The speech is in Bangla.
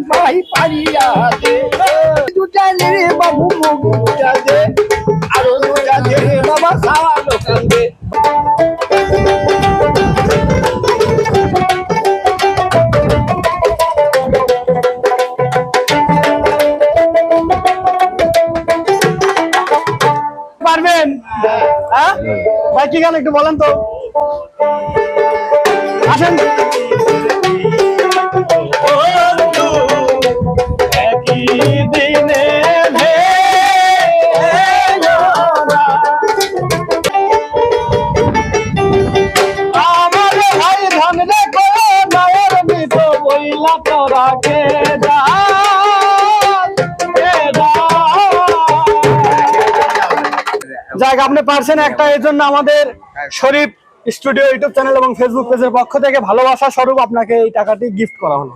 পাই পারিয়া দে দুটা রে বাবু মুখ দুটা দে আরো দুটা দে বাবা খাওয়া দোকান দে পারবেন? হ্যাঁ ভাই কি গান একটু বলেন তো আসেন যাক আপনি পারছেন একটা এর জন্য আমাদের শরীফ স্টুডিও ইউটিউব চ্যানেল এবং ফেসবুক পেজের পক্ষ থেকে ভালোবাসা স্বরূপ আপনাকে এই টাকাটি গিফট করা হলো।